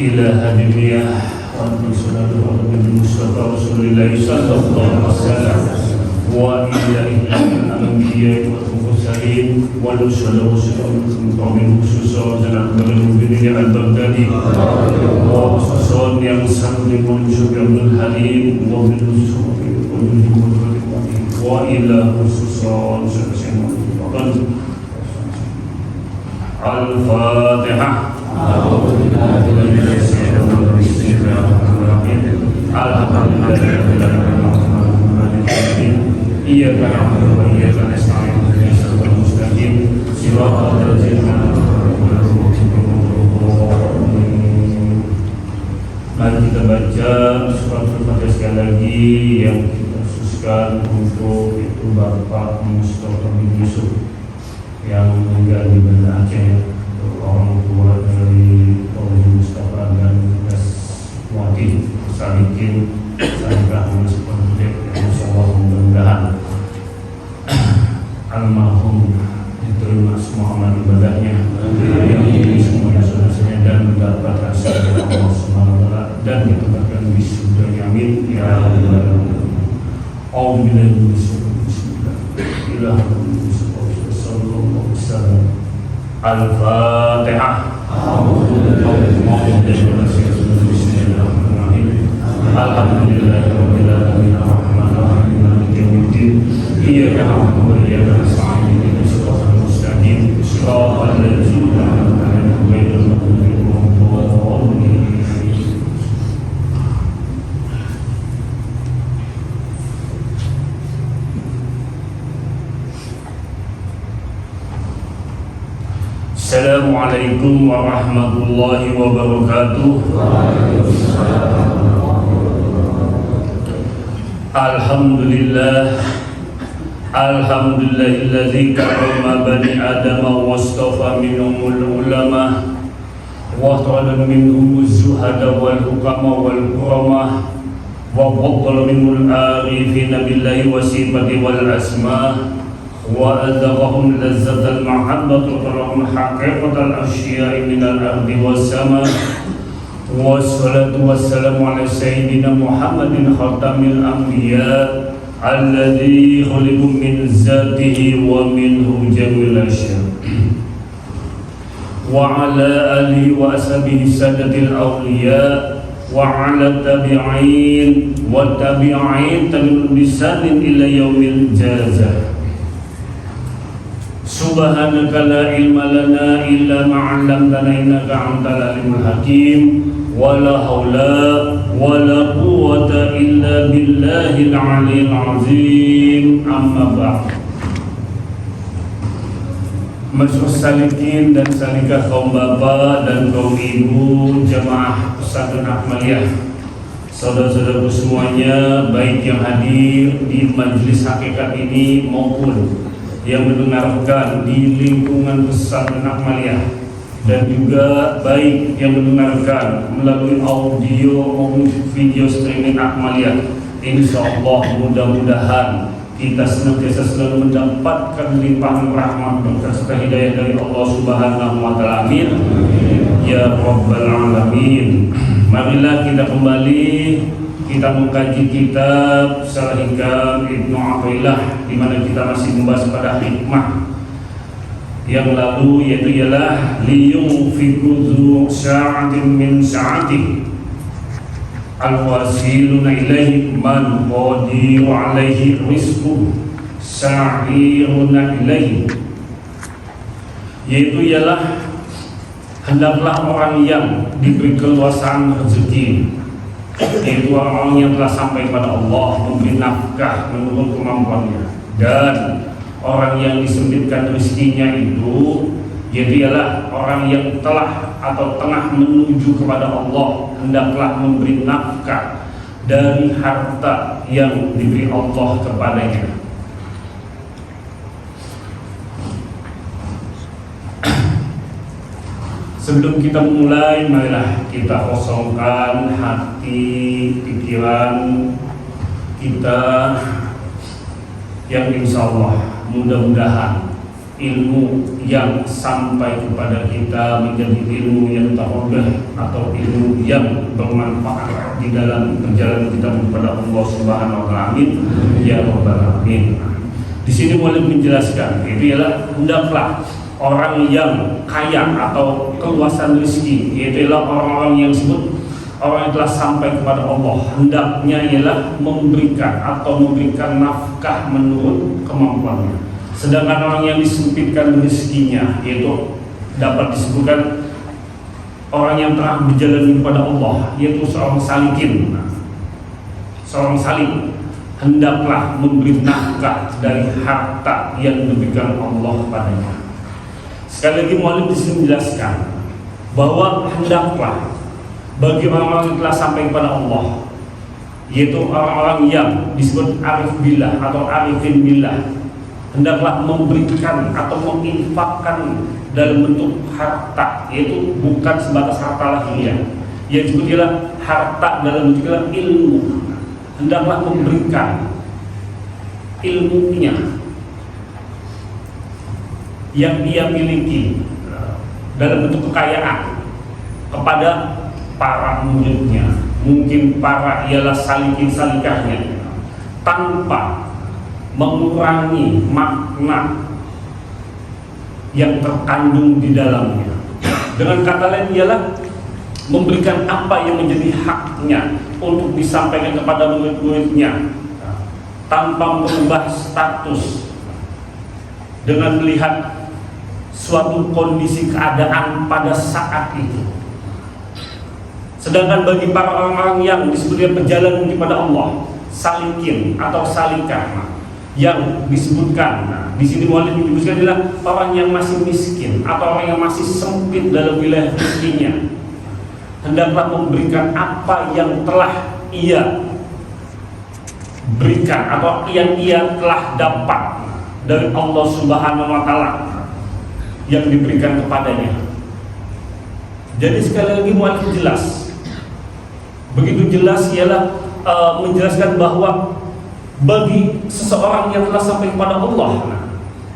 إلى هدمية وأنتم صلاة على المصطفى رسول الله صلى الله عليه وسلم وإلى الأنبياء والمرسلين والرسل والمؤمنين خصوصا جناب المؤمنين البغدادي وخصوصا yang sangat dimuliakan Abdul Halim wa ila khususan Al-Fatihah. Iyyaka na'budu wa iyyaka nasta'in ihdinas siratal mustaqim siratal ladzina an'amta 'alaihim. Mari kita baca surat Al-Fatihah sekali lagi yang kita khususkan untuk itu Bapak Mustafa bin Yusuf yang meninggal di Banda Aceh, orang tua dari Pak Mustafa dan Daswati Salikin Salikah Mustafa yang insyaallah mudah-mudahan almarhum diterima semua amal ibadahnya yang diberi semua dosa-dosanya dan mendapat rasa dari Allah Subhanahu wa taala dan ditempatkan di surga yamin ya rabbal alamin. Auzubillahi Al-Fatihah. Alhamdulillahirabbil alamin arrahmanir rahim maliki yaumiddin iyyaka na'budu wa iyyaka nasta'in ihdinas siratal mustaqim siratal ladzina an'amta 'alaihim ghairil maghdubi 'alaihim waladdallin. Assalamualaikum warahmatullahi wabarakatuh. Alhamdulillahilladzi karrama bani adama wastafa minhumul ulama wa khalaqa minhumuz zuhada wal hukama wal kurama wa faddala minhul arifina billahi wa sifati wal asma wa adzaqahum lazzatal mahabbati wa tarahum haqiqatal asya'i minal ardi was sama. Wassalatu wassalamu ala sayyidina Muhammadin khatamil anbiya alladzi khuliqa min zatihi wa minhu jamil asya wa ala alihi wa ashabihi sadatil awliya wa ala tabi'in wa tabi'in tabi'in bisanin ila yaumil jazah. Subhanaka la ilma lana illa ma 'allamtana innaka antal alimul hakim. Wala haula wala quwwata illa billahil aliyil azim. Amma ba'd. Masyarakat salikin dan salikah kaum bapak dan kaum ibu jamaah pesantren Akmaliyah, saudara-saudaraku semuanya, baik yang hadir di majelis hakikat ini maupun yang mendengarkan di lingkungan pesantren Akmaliyah, dan juga baik yang mendengarkan melalui audio maupun video streaming Akmaliyah. Insyaallah mudah-mudahan kita senantiasa selalu mendapatkan limpahan rahmat dan serta hidayah dari Allah Subhanahu wa taala. Amin ya rabbal alamin. Marilah kita kembali kita mengkaji kitab Syarah Hikam Ibnu Athaillah, di mana kita masih membahas pada hikmah yang lalu, yaitu ialah liyunfiqu dzu sa'atin min sa'atihi al-wasiluna ilaihi man qadiru alaihi rizquhu sa'iruna ilaihi, yaitu ialah hendaklah orang yang diberi keluasan rezeki, yaitu orang yang telah sampai pada Allah, memberi nafkah menurut kemampuannya, dan orang yang disempitkan rezekinya itu yaitu ialah orang yang telah atau tengah menuju kepada Allah, hendaklah memberi nafkah dari harta yang diberi Allah kepadanya. Sebelum kita mulai, marilah kita kosongkan hati, pikiran kita yang insya Allah mudah-mudahan ilmu yang sampai kepada kita menjadi ilmu yang terobah atau ilmu yang bermanfaat di dalam perjalanan kita kepada Allah Subhanahu wa taala. Amin ya rabbal alamin. Di sini boleh menjelaskan itu ialah hendaklah orang yang kaya atau keluasan rezeki, yaitu ialah orang-orang yang disebut orang yang telah sampai kepada Allah, hendaknya ialah memberikan nafkah menurut kemampuannya. Sedangkan orang yang disempitkan rezekinya, yaitu dapat disebutkan orang yang telah berjalan kepada Allah, yaitu seorang salikin. Seorang salik hendaklah memberi nafkah dari harta yang diberikan Allah padanya. Sekali lagi muallif di sini menjelaskan bahwa hendaklah bagi orang-orang yang telah sampai kepada Allah, yaitu orang-orang yang disebut arif billah atau arifin billah, hendaklah memberikan atau menginfakkan dalam bentuk harta, yaitu bukan sebatas harta lahiriah, yang disebutlah harta dalam bentuk ilmu. Hendaklah memberikan ilmunya yang dia miliki dalam bentuk kekayaan kepada para muridnya, mungkin para ialah salikin-salikahnya, tanpa mengurangi makna yang terkandung di dalamnya. Dengan kata lain ialah memberikan apa yang menjadi haknya untuk disampaikan kepada murid-muridnya, tanpa merubah status dengan melihat suatu kondisi keadaan pada saat itu. Sedangkan bagi para orang-orang yang disebutnya berjalan kepada Allah, salikin atau salikah, yang disebutkan di sini muallif menyebutkan adalah orang yang masih miskin atau orang yang masih sempit dalam wilayah rezekinya, hendaklah memberikan apa yang telah ia berikan atau yang ia telah dapat dari Allah Subhanahu wa taala yang diberikan kepadanya. Jadi sekali lagi muallif jelas, begitu jelas ialah menjelaskan bahwa bagi seseorang yang telah sampai kepada Allah,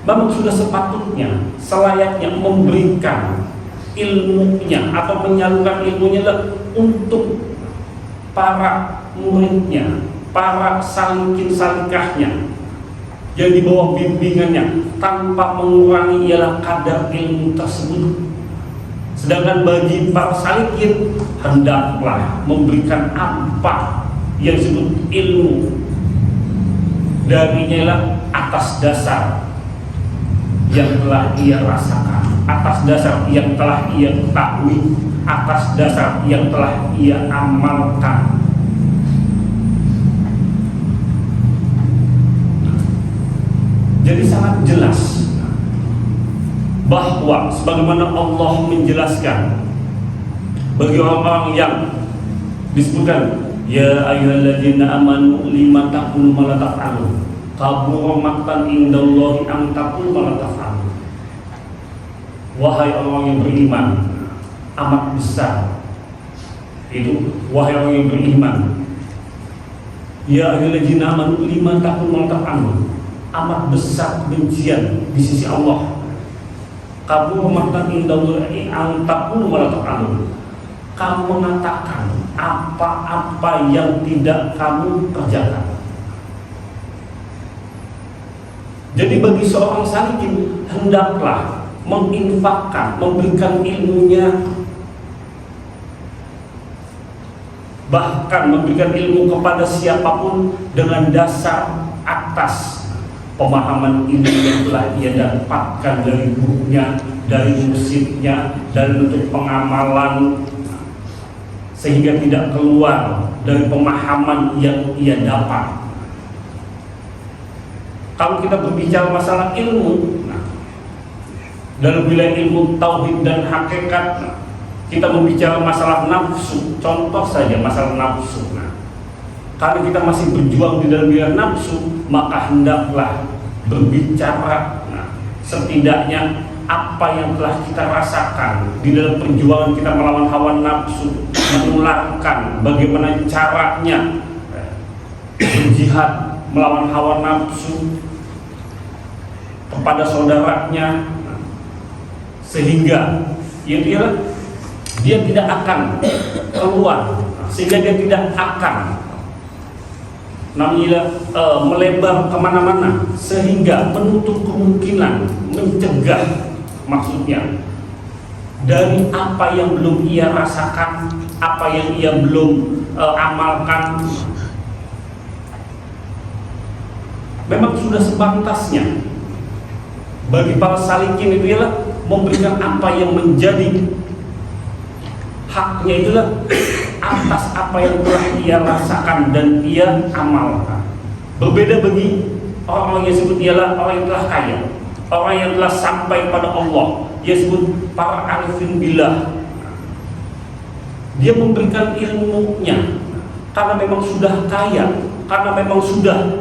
memang sudah sepatutnya, selayaknya memberikan ilmunya atau menyalurkan ilmunya untuk para muridnya, para salikin-salikahnya yang di bawah bimbingannya, tanpa mengurangi ialah kadar ilmu tersebut. Sedangkan bagi para salikin, hendaklah memberikan apa yang disebut ilmu darinya ialah atas dasar yang telah ia rasakan, atas dasar yang telah ia ketahui, atas dasar yang telah ia amalkan. Jadi sangat jelas bahwa sebagaimana Allah menjelaskan bagi orang-orang yang disebutkan, ya ayyuhalladzina amanu lima taqulu ma la taf'alun kabura maqtan indallahi an taqulu ma la taf'alun. Wahai orang yang beriman, amat besar itu, wahai orang yang beriman, ya ayyuhalladzina amanu lima taqulu ma la taf'alun, amat besar kebencian di sisi Allah. Kabura maqtan indallahi an taqulu ma la taf'alun, kamu mengatakan apa-apa yang tidak kamu kerjakan. Jadi bagi seorang salikin, hendaklah menginfakkan, memberikan ilmunya, bahkan memberikan ilmu kepada siapapun dengan dasar atas pemahaman ilmu yang telah ia dapatkan dari gurunya, dari muridnya, dari bentuk pengamalan, sehingga tidak keluar dari pemahaman yang ia dapat. Kalau kita berbicara masalah ilmu, dalam wilayah ilmu tauhid dan hakikat, kita membicara masalah nafsu. Contoh saja masalah nafsu. Kalau kita masih berjuang di dalam wilayah nafsu, maka hendaklah berbicara setidaknya apa yang telah kita rasakan di dalam perjuangan kita melawan hawa nafsu, menularkan bagaimana caranya berjihad melawan hawa nafsu, kepada saudaranya, sehingga dia tidak akan keluar, sehingga dia tidak akan melebar kemana-mana, sehingga menutup kemungkinan, mencegah maksudnya dari apa yang belum ia rasakan, apa yang ia belum amalkan. Memang sudah sepantasnya bagi para salikin itu ialah memberikan apa yang menjadi haknya, itulah atas apa yang telah ia rasakan dan ia amalkan. Berbeda bagi orang-orang yang sebut ialah orang yang telah kaya, orang yang telah sampai pada Allah, dia sebut para arifin billah. Dia memberikan ilmunya karena memang sudah kaya, karena memang sudah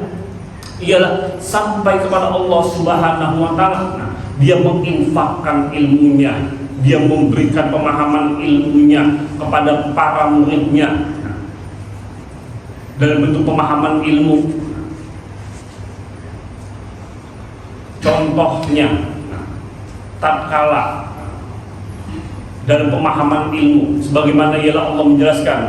ialah sampai kepada Allah Subhanahu wa Ta'ala. Dia menginfakkan ilmunya, dia memberikan pemahaman ilmunya kepada para muridnya dalam bentuk pemahaman ilmu. Contohnya, tatkala dalam pemahaman ilmu, sebagaimana ialah Allah menjelaskan,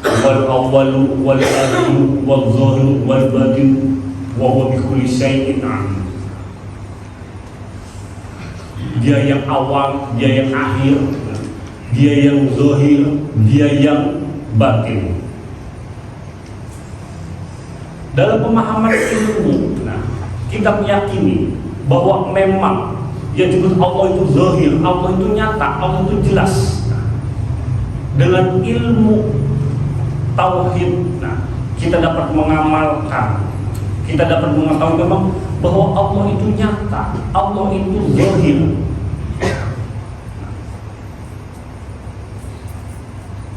wal awwalu wal akhiru wal zahiru wal batin wa huwa bi kulli syai'in alim. Dia yang awal, dia yang akhir, dia yang zahir, dia yang batin. Dalam pemahaman ilmu, kita meyakini bahwa memang yang disebut Allah itu zahir, Allah itu nyata, Allah itu jelas. Dengan ilmu tauhid, kita dapat mengamalkan, kita dapat mengetahui memang bahwa Allah itu nyata, Allah itu zahir.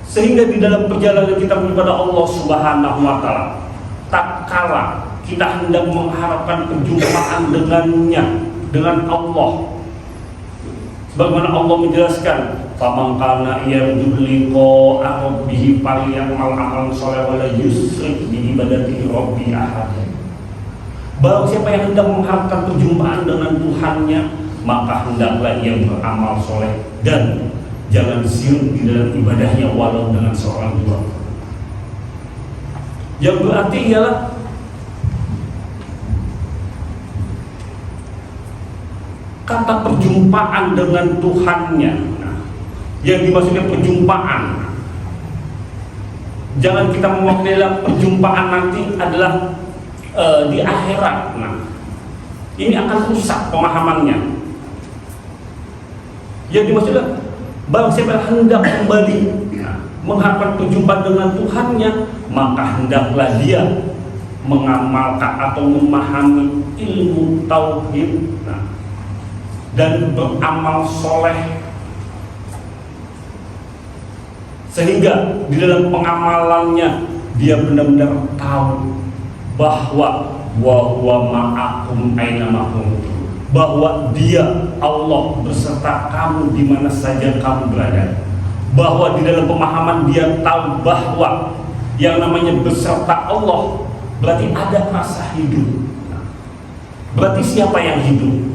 Sehingga di dalam perjalanan kita kepada Allah Subhanahu wa Ta'ala, tatkala kita hendak mengharapkan perjumpaan dengannya, dengan Allah, sebagaimana Allah menjelaskan, faman kana yarju liqa'a rabbih falyamal amalan shalih wa la yusyrik bi ibadati rabbi ahad. Barang siapa yang hendak mengharapkan perjumpaan dengan Tuhannya, maka hendaklah ia beramal soleh dan jangan syirik di dalam ibadahnya walau dengan seorang dua. Yang berarti ialah kata perjumpaan dengan Tuhannya. Yang dimaksudnya perjumpaan, jangan kita memaknai dalam perjumpaan nanti adalah di akhirat. Ini akan rusak pemahamannya. Yang dimaksudnya barang siapa hendak kembali mengharapkan perjumpaan dengan Tuhannya, maka hendaklah dia mengamalkan atau memahami ilmu tauhid dan beramal soleh, sehingga di dalam pengamalannya dia benar-benar tahu bahwa wa huwa ma'akum aina ma kuntum, bahwa dia Allah beserta kamu di mana saja kamu berada. Bahwa di dalam pemahaman dia tahu bahwa yang namanya beserta Allah berarti ada rasa hidup. Berarti siapa yang hidup?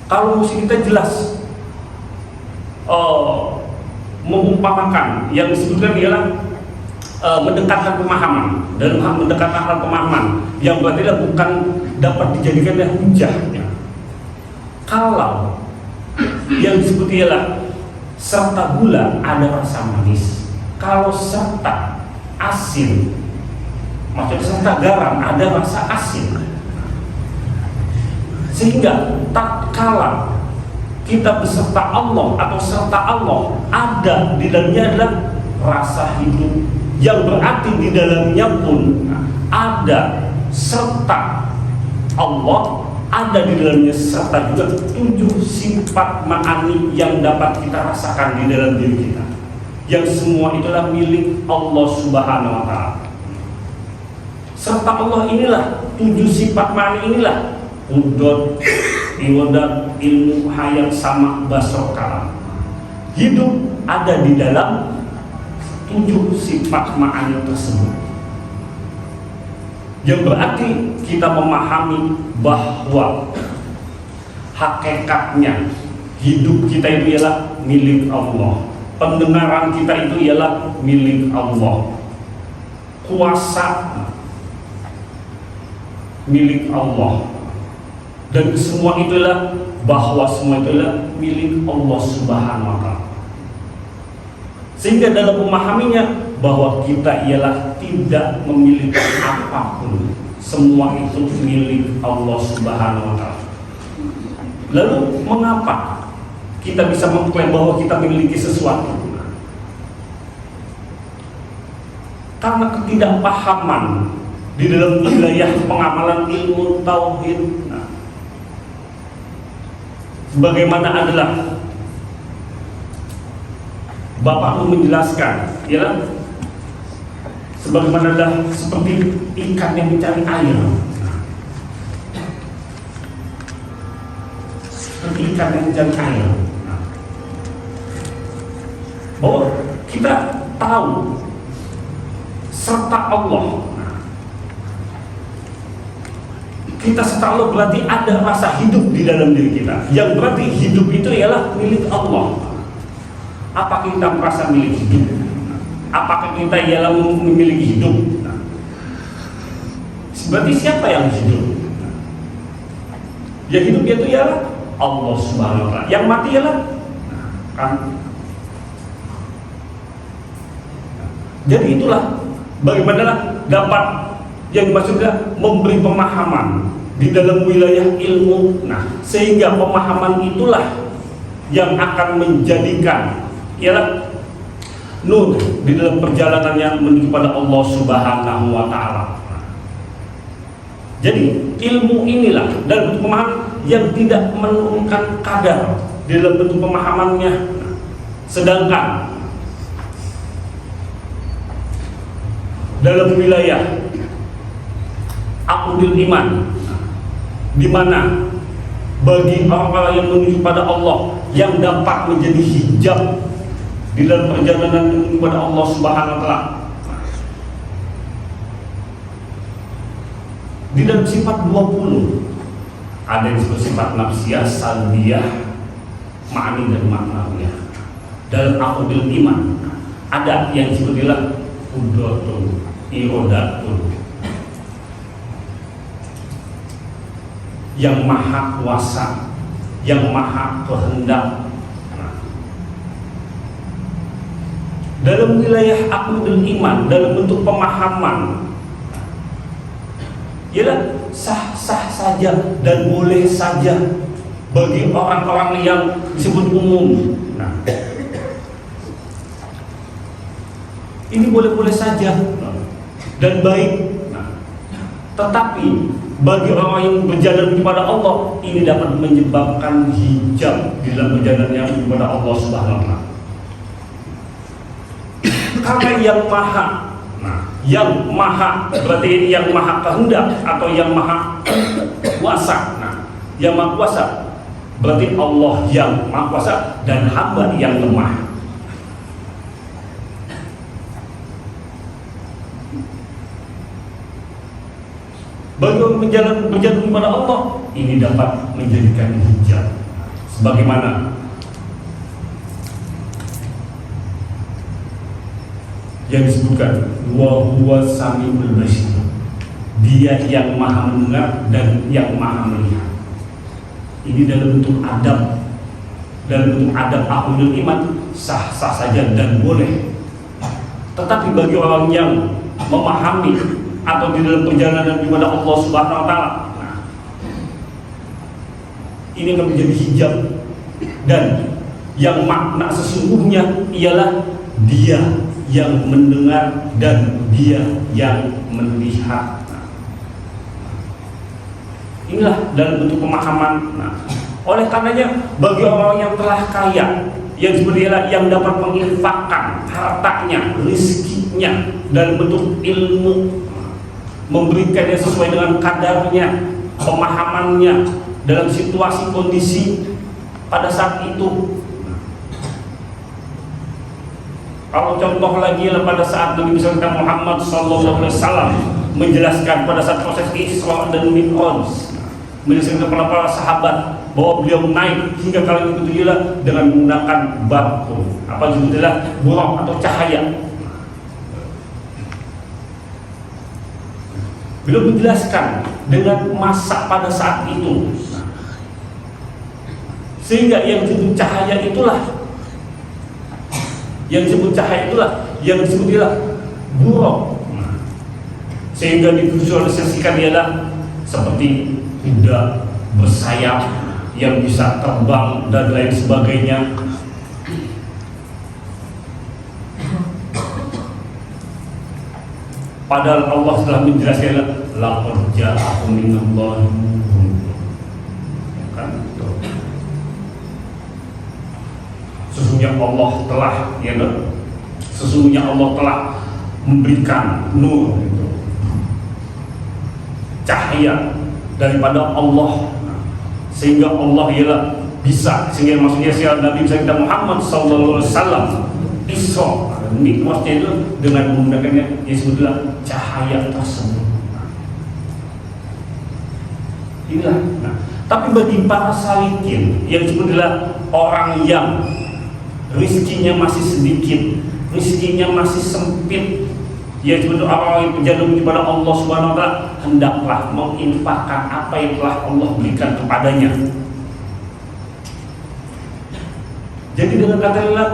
Kalau mesti kita jelas mengumpamakan, yang disebutkan ialah mendekatkan pemahaman, dan mendekatkan pemahaman yang berarti bukan dapat dijadikan hujah. Kalau yang disebut ialah serta gula ada rasa manis, kalau serta asin, maksudnya serta garam ada rasa asin. Sehingga tatkala kita beserta Allah atau serta Allah, ada di dalamnya adalah rasa hidup, yang berarti di dalamnya pun ada serta Allah, ada di dalamnya serta juga 7 sifat ma'ani yang dapat kita rasakan di dalam diri kita, yang semua itulah milik Allah Subhanahu wa Ta'ala. Serta Allah inilah 7 sifat ma'ani inilah udot, iwadat, ilmu, hayat, sama, basar, kalam. Hidup ada di dalam 7 sifat ma'ani tersebut. Yang berarti kita memahami bahwa hakikatnya hidup kita itu ialah milik Allah, pendengaran kita itu ialah milik Allah, kuasa milik Allah, dan semua itulah bahwa semua itulah milik Allah Subhanahu wa Ta'ala. Sehingga dalam memahaminya bahwa kita ialah tidak memiliki apapun, semua itu milik Allah Subhanahu wa Ta'ala. Lalu mengapa kita bisa mengklaim bahwa kita memiliki sesuatu? Karena ketidakpahaman di dalam wilayah pengamalan ilmu tauhid. Sebagaimana adalah Bapak pun menjelaskan, ya, sebagaimana adalah seperti ikan yang mencari air, seperti ikan yang mencari air. Bahwa kita tahu serta Allah, kita serta Allah berarti ada rasa hidup di dalam diri kita, yang berarti hidup itu ialah milik Allah. Apakah kita merasa milik hidup? Apakah kita ialah memiliki hidup? Berarti siapa yang hidup? Yang hidup itu ialah Allah Subhanahu wa Ta'ala. Yang mati ialah kan. Jadi itulah bagaimana dapat yang maksudnya memberi pemahaman di dalam wilayah ilmu. Sehingga pemahaman itulah yang akan menjadikan ialah nur di dalam perjalanannya menuju pada Allah Subhanahu wa Ta'ala. Jadi ilmu inilah dalam bentuk pemahaman yang tidak menurunkan kadar di dalam bentuk pemahamannya. Sedangkan dalam wilayah aqdul iman, di mana bagi orang-orang yang menuju pada Allah yang dapat menjadi hijab di dalam perjalanan menuju kepada Allah Subhanahu wa Ta'ala, di dalam sifat 20 ada yang disebut sifat nafsiyah, salbiyah, ma'ani dan maknawiyah. Dalam aqdul iman ada yang disebutlah qudratun, irodatun, yang maha kuasa, yang maha kehendak. Dalam wilayah aqdul iman, dalam bentuk pemahaman, ialah sah-sah saja dan boleh saja bagi orang-orang yang disebut umum. Ini boleh-boleh saja dan baik. Tetapi bagi orang yang berjalan kepada Allah, ini dapat menyebabkan hijab di dalam perjalanannya kepada Allah Subhanahu wa Ta'ala. Karena yang maha berarti yang maha kehendak atau yang maha kuasa. Yang maha kuasa berarti Allah yang maha kuasa dan hamba yang lemah. Bagi orang berjalan kepada Allah, ini dapat menjadikan hijab. Sebagaimana yang disebutkan, wa huwa samiul basir, dia yang maha mendengar dan yang maha melihat. Ini dalam bentuk adab, aqdul iman, sah-sah saja dan boleh. Tetapi bagi orang yang memahami atau di dalam perjalanan kepada Allah Subhanahu wa Ta'ala, ini akan menjadi hijab, dan yang makna sesungguhnya ialah dia yang mendengar dan dia yang melihat. Inilah dalam bentuk pemahaman. Oleh karenanya bagi orang yang telah kaya, yang seperti yang dapat menginfakkan hartanya, rizkinya dalam bentuk ilmu, memberikannya sesuai dengan kadarnya, pemahamannya dalam situasi kondisi pada saat itu. Kalau contoh lagi pada saat Nabi besar kita Muhammad sallallahu alaihi wasallam menjelaskan pada saat proses Isra dan Mi'raj, menjelaskan kepada para sahabat bahwa beliau naik hingga kali itu dengan menggunakan barqun, apa judulnya, buraq atau cahaya. Beliau menjelaskan dengan masa pada saat itu, sehingga yang disebut cahaya itulah yang disebut buraq, sehingga divisualisasikan ialah seperti kuda bersayap yang bisa terbang dan lain sebagainya. Padahal Allah telah menjelaskan laqad ja'akum minallahi nurun. Kan? Sesungguhnya Allah telah memberikan nur, cahaya daripada Allah, sehingga Allah ialah bisa, sehingga maksudnya siapa Nabi kita Muhammad sallallahu alaihi wasallam Isra Mi'rajnya itu dengan menggunakannya yang disebutlah cahaya tersebut. Inilah. Nah, tapi bagi para salikin yang disebutlah orang yang rizkinya masih sedikit, rizkinya masih sempit, yaitu orang yang berjalur kepada Allah Subhanahu wa taala, hendaklah menginfakkan apa yang telah Allah berikan kepadanya. Jadi dengan kata lain,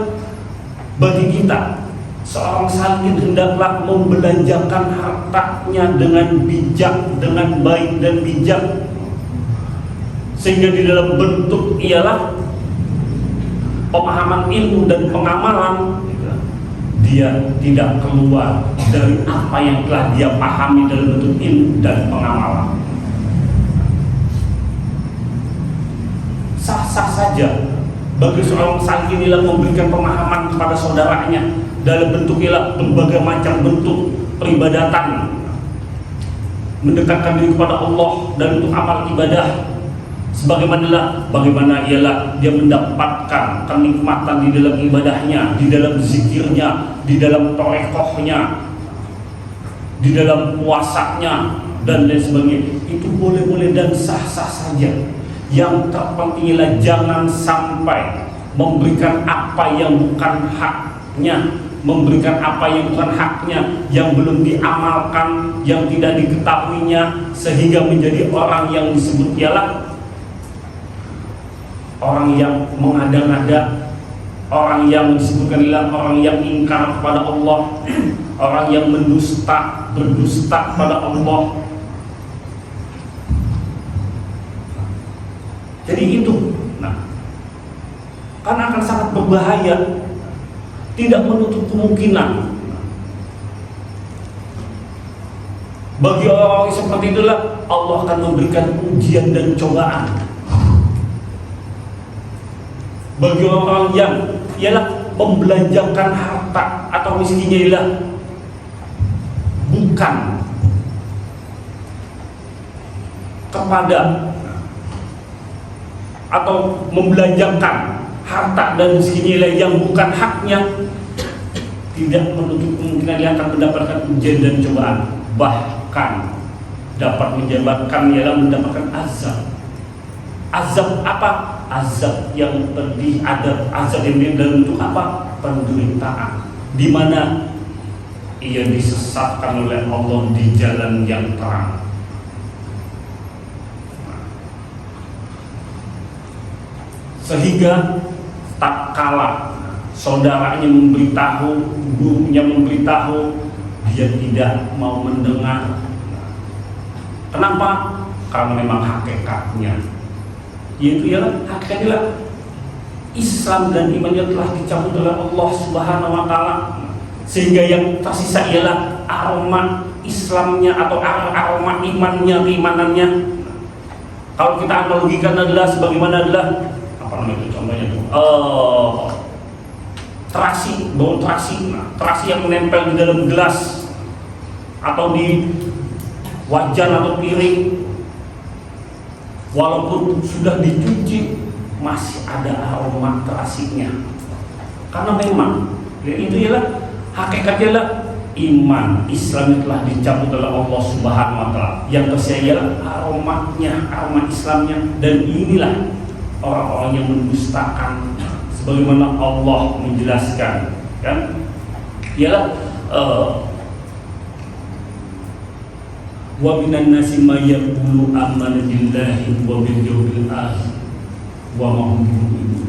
bagi kita seorang salikin hendaklah membelanjakan hartanya dengan bijak, dengan baik dan bijak, sehingga di dalam bentuk ialah pemahaman ilmu dan pengamalan, dia tidak keluar dari apa yang telah dia pahami dalam bentuk ilmu dan pengamalan. Sah-sah saja bagi seorang salikin ialah memberikan pemahaman kepada saudaranya dalam bentuk ialah berbagai macam bentuk peribadatan, mendekatkan diri kepada Allah dalam bentuk amal ibadah, bagaimana ialah dia mendapatkan kenikmatan di dalam ibadahnya, di dalam zikirnya, di dalam torekohnya, di dalam puasanya dan lain sebagainya. Itu boleh-boleh dan sah-sah saja. Yang terpenting ialah jangan sampai memberikan apa yang bukan haknya, memberikan apa yang bukan haknya, yang belum diamalkan, yang tidak diketahuinya, sehingga menjadi orang yang disebut ialah orang yang mengada-ngada, orang yang disebutkan ialah orang yang ingkar kepada Allah, orang yang berdusta kepada Allah. Jadi itu, karena akan sangat berbahaya, tidak menutup kemungkinan bagi orang-orang seperti itulah Allah akan memberikan ujian dan cobaan. Bagi orang yang ialah membelanjakan harta atau miskinnya ialah bukan kepada atau membelanjakan harta dan miskinnya yang bukan haknya, tidak menutup kemungkinan dia akan mendapatkan ujian dan cobaan, bahkan dapat menyebabkan ialah mendapatkan azab. Azab apa? Azab yang pedih, ada azab yang dalam bentuk apa? Penderitaan, di mana ia disesatkan oleh Allah di jalan yang terang. Sehingga tak kala saudaranya memberitahu, gurunya memberitahu, dia tidak mau mendengar. Kenapa? Karena memang hakikatnya, yaitu ialah hakikatnya Islam dan imannya telah dicabut oleh Allah Subhanahu wa taala, sehingga yang tersisa ialah aroma Islamnya atau aroma imannya, keimanannya. Kalau kita analogikan adalah sebagaimana adalah apa namanya itu contohnya tuh, terasi, bau terasi, terasi yang menempel di dalam gelas atau di wajan atau piring, walaupun sudah dicuci masih ada aroma terasinya, karena memang itu ialah hakikatnya lah iman Islam telah dicabut oleh Allah Subhanahu wa taala. Yang tersisa ialah aroma Islamnya, dan inilah orang-orang yang mendustakan sebagaimana Allah menjelaskan, kan? Ialah wa minan nasi may yaqulu amanna billahi wa bil yawmil akhir wa ma hum bimu'minin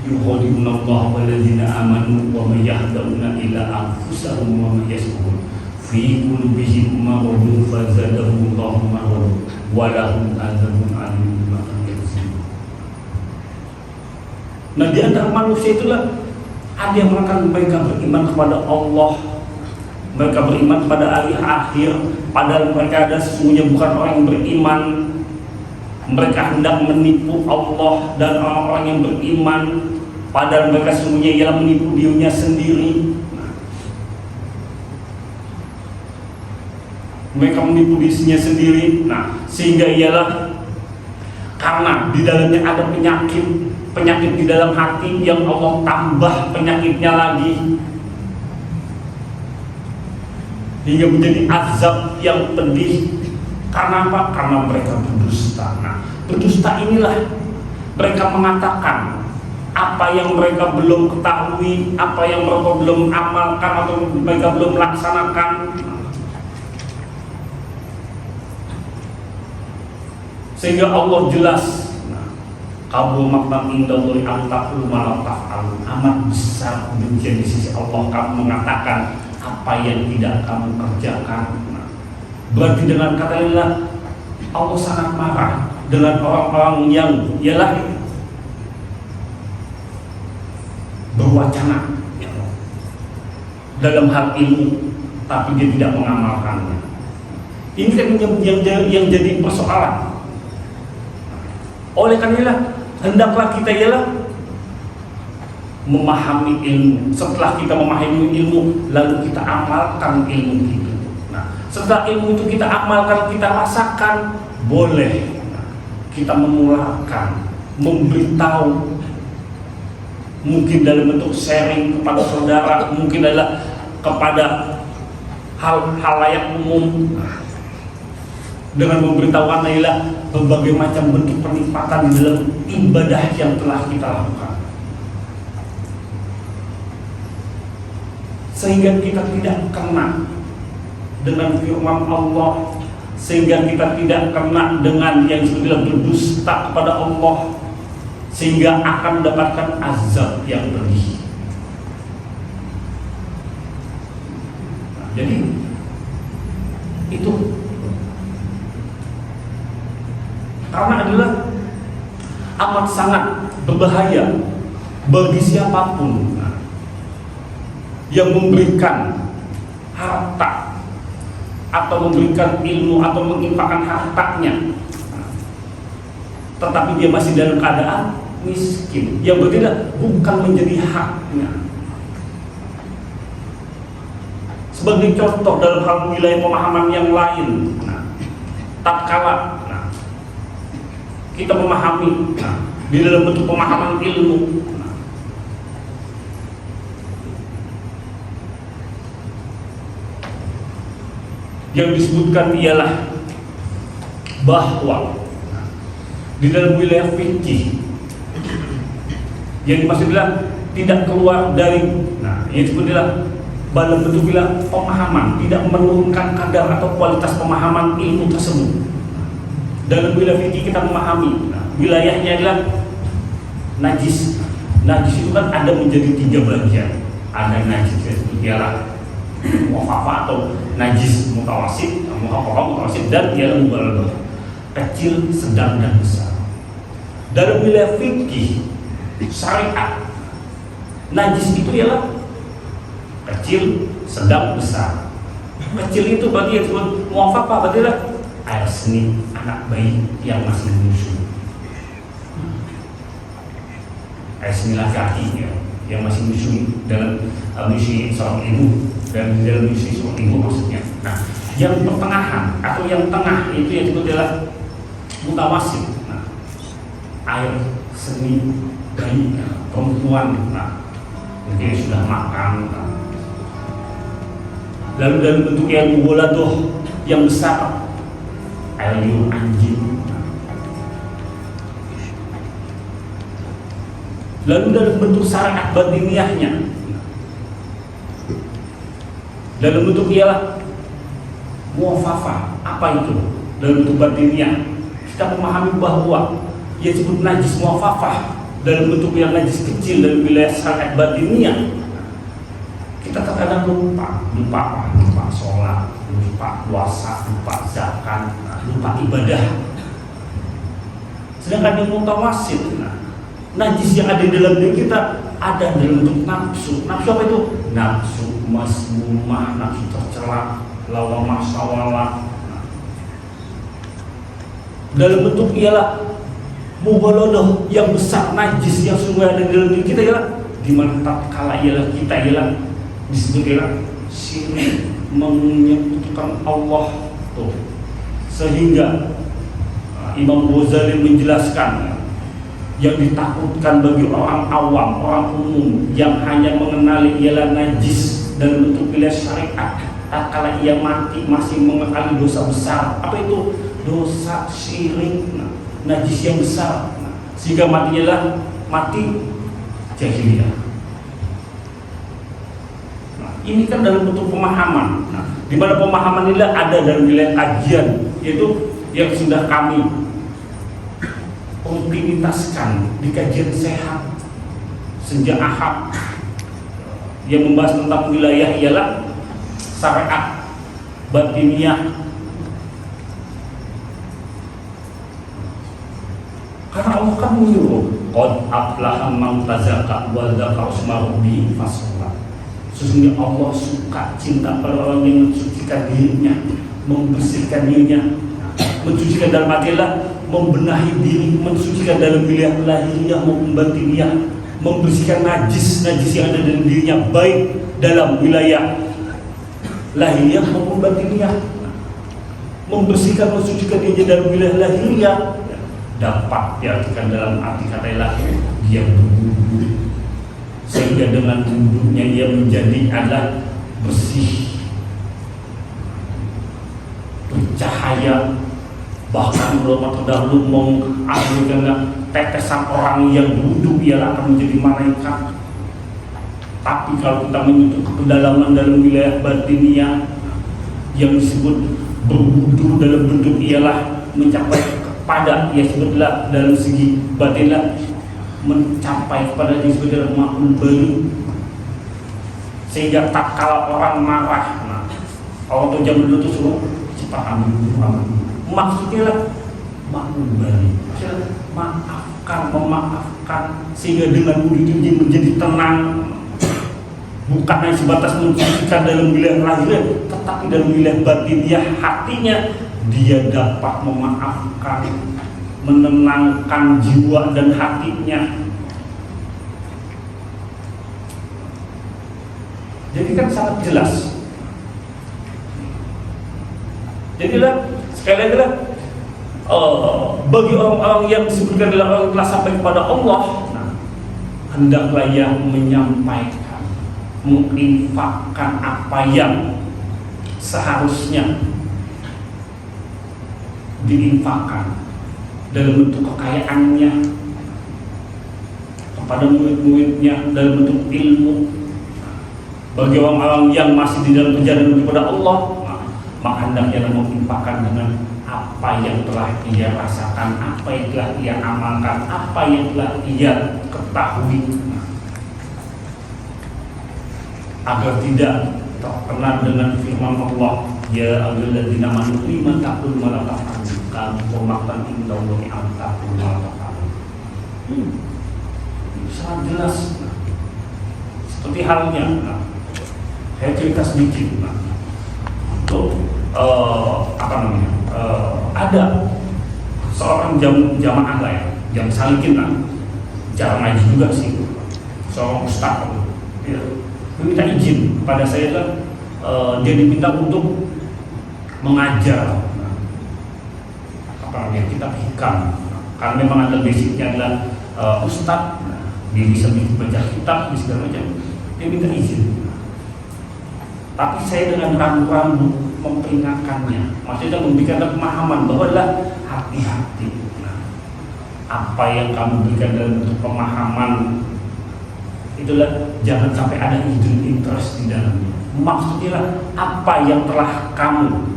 yukhadi'una Allah wal ladzina amanu wa may yahda'una illa anfusahum wa ma yashkurun fi qulubihim maradun fazadahum Allahu maradan wa lahum adzabun 'alim bima kanu yaksibun. Nah, di antara manusia itulah ada yang mengatakan mereka beriman kepada Allah, mereka beriman kepada hari akhir, padahal mereka ada sesungguhnya bukan orang yang beriman. Mereka hendak menipu Allah dan orang-orang yang beriman, padahal mereka sesungguhnya ialah menipu dirinya sendiri. Mereka menipu dirinya sendiri. Nah, sehingga ialah karena di dalamnya ada penyakit di dalam hati yang Allah tambah penyakitnya lagi, hingga menjadi azab yang pedih. Karena apa? Karena mereka berdusta. Nah, berdusta inilah mereka mengatakan apa yang mereka belum ketahui, apa yang mereka belum amalkan atau mereka belum laksanakan. Sehingga Allah jelas, kabul maqtam indallahi an taqulu ma la taf'alun. Amat besar kebencian di sisi Allah kamu mengatakan apa yang tidak kamu kerjakan. Berarti dengan kata inilah Allah sangat marah dengan orang-orang yang ialah berwacana dalam hal ilmu tapi dia tidak mengamalkannya. Ini kan yang jadi persoalan. Oleh karena itulah hendaklah kita ialah memahami ilmu. Setelah kita memahami ilmu, lalu kita amalkan ilmu itu. Setelah ilmu itu kita amalkan, kita rasakan, boleh kita menularkan, memberitahu, mungkin dalam bentuk sharing kepada saudara, mungkin adalah kepada halayak umum, dengan memberitahukan adalah berbagai macam bentuk penikmatan di dalam ibadah yang telah kita lakukan, sehingga kita tidak kena dengan firman Allah, sehingga kita tidak kena dengan yang sudah berdusta kepada Allah, sehingga akan mendapatkan azab yang pedih. Nah, jadi itu karena adalah amat sangat berbahaya bagi siapapun yang memberikan harta atau memberikan ilmu atau menginfakkan hartanya, tetapi dia masih dalam keadaan miskin, yang berarti bukan menjadi haknya. Sebagai contoh dalam hal wilayah pemahaman yang lain, tatkala kita memahami di dalam bentuk pemahaman ilmu, yang disebutkan ialah bahwa di dalam wilayah fikih yang dimaksudlah tidak keluar dari yang disebutlah dalam bentuk wilayah pemahaman, tidak menurunkan kadar atau kualitas pemahaman ilmu tersebut. Dalam wilayah fikih kita memahami wilayahnya adalah najis. Najis itu kan ada menjadi 3 bagian. Ada najis yang disebut ialah mukhafafah atau najis mutawasid, mutawasid, dan ialah mubalghah, kecil, sedang, dan besar. Dalam wilayah fikih syariat, najis itu ialah kecil, sedang, besar. Kecil itu bagi yang disebut mukhafafah, berarti adalah air seni anak bayi yang masih menyusui, air seni laki-laki yang masih menyusui dalam menyusui seorang ibu, dan dalam menyusui seorang ibu maksudnya. Nah, yang pertengahan atau yang tengah itu yang disebut adalah mutawasid. Air seni bayi perempuan, mungkin sudah makan, lalu dalam bentuk yang mughaladhah yang besar, air liur anjing, lalu dalam bentuk syariat batiniahnya, dalam bentuk ialah muwafafah. Apa itu? Dalam bentuk batiniah kita memahami bahwa ia disebut najis muwafafah dalam bentuk yang najis kecil dalam wilayah syariat batiniah. Kita terkadang lupa sholat, lupa puasa, lupa zakat, lupa ibadah. Sedangkan yang mutawasid, najis yang ada di dalam diri kita ada dalam bentuk nafsu. Nafsu apa itu? Nafsu masmumah, nafsu tercela, lawamah sawalah. Dalam bentuk ialah mughaladhah yang besar, najis yang sungguh ada di dalam diri kita ialah di mana tatkala ialah kita ialah disebut ialah syirik, menyekutukan Allah tuh. Sehingga Imam Ghazali menjelaskan yang ditakutkan bagi orang awam, orang umum yang hanya mengenali ialah najis dalam bentuk wilayah syariat, tatkala ia mati masih mengakali dosa besar. Apa itu? Dosa syirik, najis yang besar, sehingga matinya lah mati jahiliyah. Ini kan dalam bentuk pemahaman. Di mana pemahaman ini ada dalam wilayah kajian, yaitu yang sudah kami rutinitaskan di kajian sehat sejak Ahad yang membahas tentang wilayah ialah syariat batiniah. Karena Allah kan menyuruh qad aflaha man tazakka wa dzakara isma rabbih fasalla. Sesungguhnya Allah suka cinta pada orang yang mensucikan dirinya, membersihkan dirinya, mensucikan dalam hatilah, membenahi diri, mensucikan dalam wilayah lahiriah maupun batiniah, membersihkan najis yang ada dalam dirinya, baik dalam wilayah lahiriah maupun batiniah, membersihkan, mensucikan dirinya dalam wilayah lahiriah, dapat diartikan dalam arti kata lahir dia berwudu, sehingga dengan wudhunya ia menjadi adalah bersih, bercahaya. Bahkan ulama terdahulu mengartikan tetesan orang yang wudhu ialah akan menjadi malaikat. Tapi kalau kita menyentuh ke kedalaman dalam wilayah batiniah yang disebut berwudhu dalam bentuk ialah mencapai kepada, ya sebutlah dalam segi batinlah mencapai kepada disebut makhluk baru, sehingga tak kala orang marah, orang tuh zaman dulu tuh suruh cepat ambil, maksudnya lah makhluk baru, memaafkan, sehingga dengan wudhu itu menjadi tenang, bukan hanya sebatas mensucikan dalam wilayah lahir, tetapi dalam wilayah batiniah hatinya dia dapat memaafkan, menenangkan jiwa dan hatinya. Jadi kan sangat jelas. Jadilah sekali lagi lah, bagi orang-orang yang disebutkan dalam orang telah sampai kepada Allah, hendaklah yang menyampaikan, menginfakkan apa yang seharusnya diinfakkan dalam bentuk kekayaannya kepada murid-muridnya, dalam bentuk ilmu. Bagi orang-orang yang masih di dalam perjalanan kepada Allah, maka hendaknya menginfakkan dengan apa yang telah ia rasakan, apa yang telah ia amalkan, apa yang telah ia ketahui, agar tidak terkena dengan firman Allah, ya ayyuhalladzina amanu lima taqulu ma la taf'alun kamu maqtan indallahi an taqulu ma la taf'alun. Sangat jelas. Seperti halnya, saya cerita sedikit. Ada seorang jamaah lah ya, yang salikin lah, jarang ngaji juga sih, seorang ustaz, ya, minta izin kepada saya kan, dia diminta untuk mengajar kitab hikam, karena memang ada basicnya adalah ustaz, dia bisa baca kitab, bisa segala macam, dia minta izin. Tapi saya dengan ragu-ragu memperingatkannya. Maksudnya memberikan pemahaman bahwa adalah hati-hati. Nah, apa yang kamu berikan dalam bentuk pemahaman itulah jangan sampai ada hidden interest di dalamnya. Maksudnya apa yang telah kamu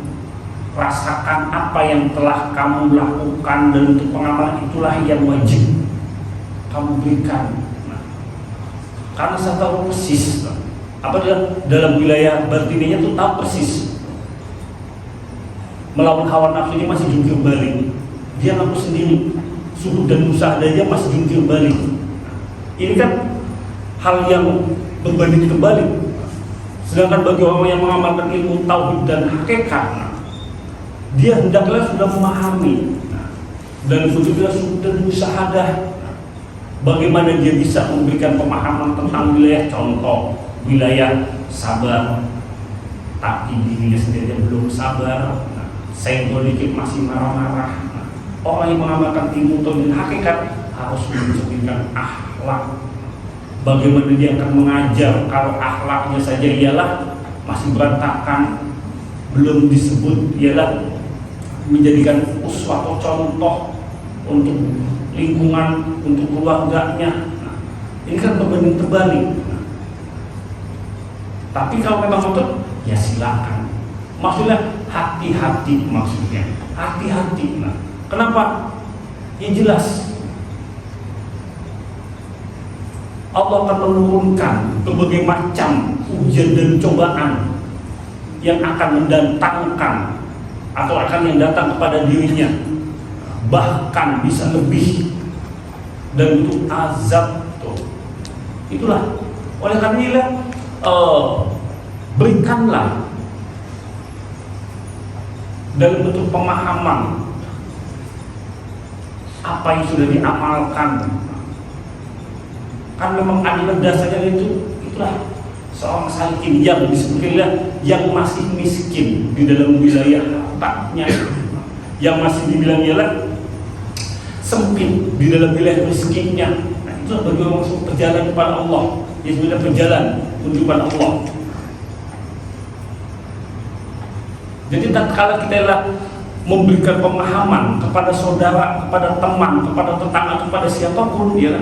rasakan, apa yang telah kamu lakukan dalam bentuk pengamalan itulah yang wajib kamu berikan. Nah, karena saya tahu persis apa dalam wilayah batininya tuh tahu persis. Melawan hawa nafsu ini masih jungkir balik. Dia ngaku sendiri, suhu dan usaha dia masih jungkir balik. Ini kan hal yang berbanding terbalik. Sedangkan bagi orang yang mengamalkan ilmu tauhid dan hakikat, dia hendaklah sudah memahami dan sudah musyahadah bagaimana dia bisa memberikan pemahaman tentang wilayah. Contoh wilayah sabar, tapi dirinya sendiri belum sabar. Senggol dikit masih marah-marah. Orang yang mengamalkan ilmu tauhid dan hakikat harus mencerminkan akhlak. Bagaimana dia akan mengajar kalau akhlaknya saja ialah masih berantakan, belum disebut ialah menjadikan uswah atau contoh untuk lingkungan, untuk keluarganya. Ini kan berbanding terbalik. Tapi kalau memang betul, ya silakan. Maksudnya hati-hati, maksudnya hati-hati. Nah, kenapa? Ya jelas Allah akan menurunkan berbagai macam ujian dan cobaan yang akan mendatangkan atau akan yang datang kepada dirinya, bahkan bisa lebih, dan itu azab tuh. Itulah oleh karena itu berikanlah dalam bentuk pemahaman apa yang sudah diamalkan. Kan memang adalah dasarnya itulah seorang salikin yang disebutkanlah yang masih miskin di dalam wilayah hartanya, yang masih dibilang ialah sempit di dalam wilayah rezekinya. Nah, itulah bagi orang yang berjalan kepada Allah, yang sudah berjalan menuju kepada Allah. Jadi tatkala kita lah memberikan pemahaman kepada saudara, kepada teman, kepada tetangga, kepada siapapun, ya,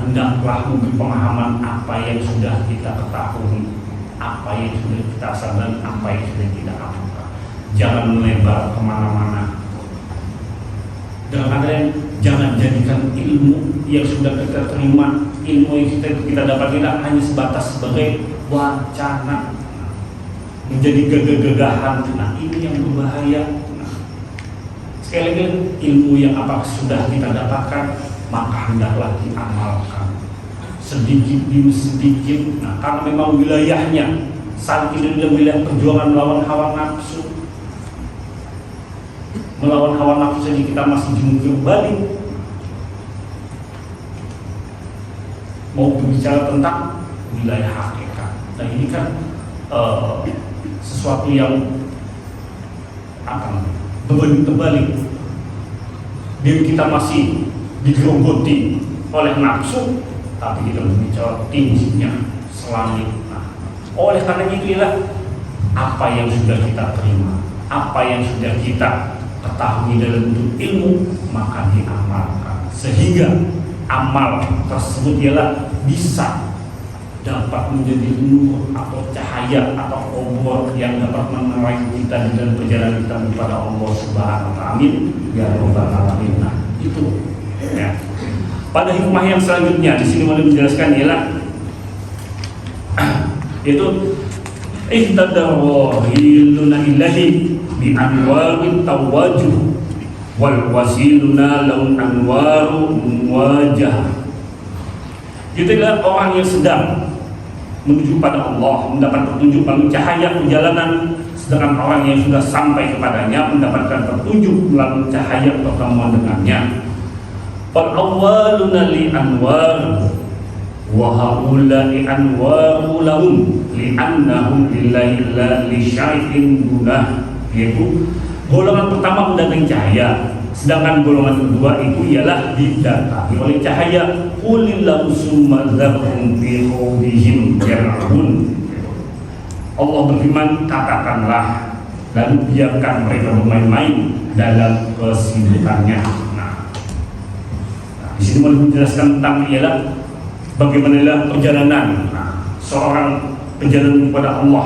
hendaklah memberi pemahaman apa yang sudah kita ketahui, apa yang sudah kita sadari, apa yang sudah kita amalkan. Jangan melebar kemana-mana. Dengan kata lain, jangan jadikan ilmu yang sudah kita terima, ilmu yang kita dapat tidak hanya sebatas sebagai wacana, menjadi gagah-gagahan. Nah, ini yang berbahaya. Nah, sekali lagi, ilmu yang apa sudah kita dapatkan, maka hendaklah diamalkan sedikit demi sedikit. Nah, karena memang wilayahnya saat ini adalah wilayah perjuangan melawan hawa nafsu. Melawan hawa nafsu saja kita masih jungkir balik. Mau berbicara tentang wilayah hakikat. Nah, ini kan sesuatu yang akan berbanding terbalik. Diri kita masih digerogoti oleh nafsu, tapi kita berbicara tingginya selangit. Nah, oleh karena itu ialah apa yang sudah kita terima, apa yang sudah kita ketahui dalam bentuk ilmu, maka diamalkan sehingga amal tersebut ialah bisa dapat menjadi nur atau cahaya atau obor yang dapat menerangi kita di dalam perjalanan kita kepada Allah Subhanahu wa Ta'ala. Amin ya rabbal alamin. Nah, itu ya. Pada hikmah yang selanjutnya di sini mau dijelaskan ialah itu ihtadarwahiluna ilahi bi anwarin tawajuh wal wasiluna laun anwaru muwajah. Itu adalah orang yang sedang menuju pada Allah, mendapat petunjuk melalui cahaya perjalanan, sedangkan orang yang sudah sampai kepadanya mendapatkan petunjuk melalui cahaya pertemuan dengannya. Fal awwaluna li anwar wa haula'i anwaru lahum li annahum lillahi la li syai'in dunah. Yaitu golongan pertama mendatangi cahaya, sedangkan golongan kedua itu ialah didatangi oleh cahaya. Qulillahu summa dzahum fi qawlihim yar'un. Allah berfirman, katakanlah, lalu biarkan mereka bermain-main dalam kesibukannya. Di sini mau menjelaskan tentang ialah bagaimana perjalanan seorang perjalanan kepada Allah.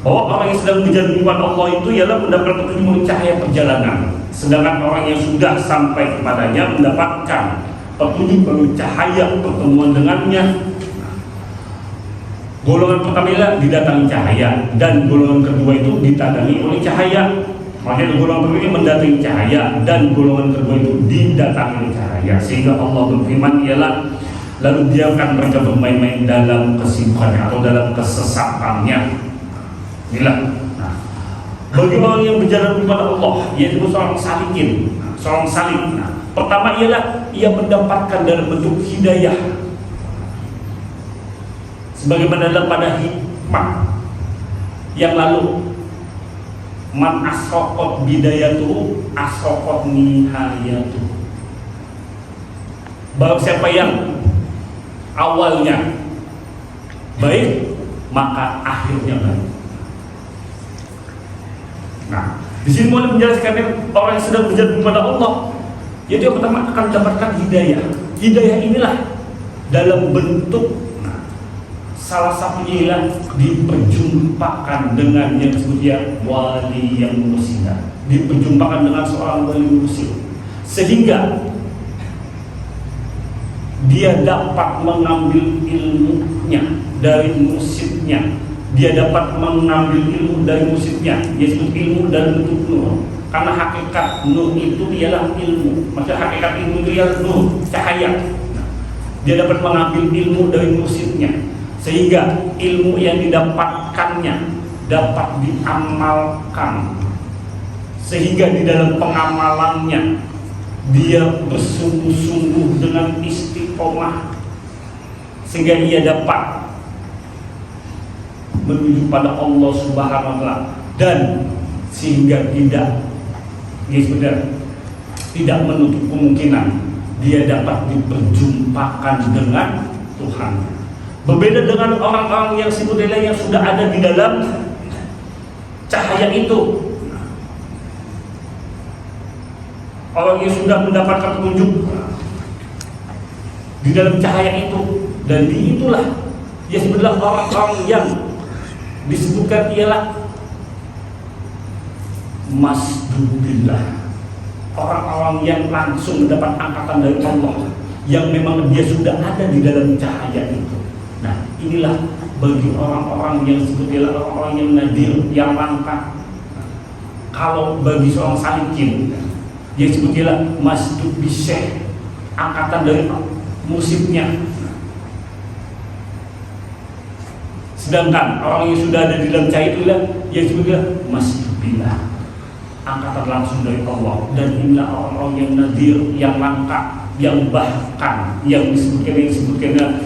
Bahwa orang yang sedang berjalan kepada Allah itu ialah mendapat petunjuk melalui cahaya perjalanan. Sedangkan orang yang sudah sampai kepadanya mendapatkan petunjuk melalui cahaya pertemuan dengannya. Golongan pertama ialah didatangi cahaya, dan golongan kedua itu didatangi oleh cahaya. Makanya golongan pertama ini mendatangi cahaya, dan golongan kedua itu didatangi oleh cahaya. Sehingga Allah berfirman ialah, lalu biarkan mereka bermain-main dalam kesibukannya atau dalam kesesatannya. Inilah. Bagi orang yang berjalan kepada Allah, yaitu seorang salikin, seorang salik. Pertama ialah ia mendapatkan dalam bentuk hidayah, sebagaimana dalam pada hikmah yang lalu, man asraqat bidayatu asraqat nihayatu. Barang siapa yang awalnya baik, maka akhirnya baik. Nah, di sini mulai menjelaskan orang yang sedang berjalan kepada Allah, jadi yang pertama akan mendapatkan hidayah. Hidayah inilah dalam bentuk salah satunya ialah diperjumpakan dengan yang disebutnya wali yang mursyid, diperjumpakan dengan seorang wali mursyid, sehingga dia dapat mengambil ilmunya dari mursyidnya. Dia dapat mengambil ilmu dari mursyidnya. Dia sebut ilmu dalam bentuk nur, karena hakikat nur itu ialah ilmu. Maksudnya hakikat ilmu itu ialah nur, cahaya. Dia dapat mengambil ilmu dari mursyidnya, sehingga ilmu yang didapatkannya dapat diamalkan, sehingga di dalam pengamalannya dia bersungguh-sungguh dengan istiqomah, sehingga ia dapat menuju pada Allah Subhanahu wa Ta'ala, dan sehingga tidak menutup kemungkinan dia dapat diperjumpakan dengan Tuhan. Berbeda dengan orang-orang yang sebetulnya yang sudah ada di dalam cahaya itu. Orang yang sudah mendapatkan petunjuk di dalam cahaya itu, dan di itulah ya sebetulnya orang-orang yang disebutkan ialah masdubillah, orang-orang yang langsung mendapat angkatan dari Allah, yang memang dia sudah ada di dalam cahaya itu. Nah, inilah bagi orang-orang yang sebetulnya orang-orang yang nadir, yang langka. Kalau bagi seorang salikin, dia sebetulnya masdud bisyekh, angkatan dari mursyidnya. Sedangkan orang yang sudah ada di dalam cahaya itu dia sebutnya masdubillah, angkatan langsung dari Allah. Dan inilah orang-orang yang nadir, yang langka, yang bahkan yang disebutkan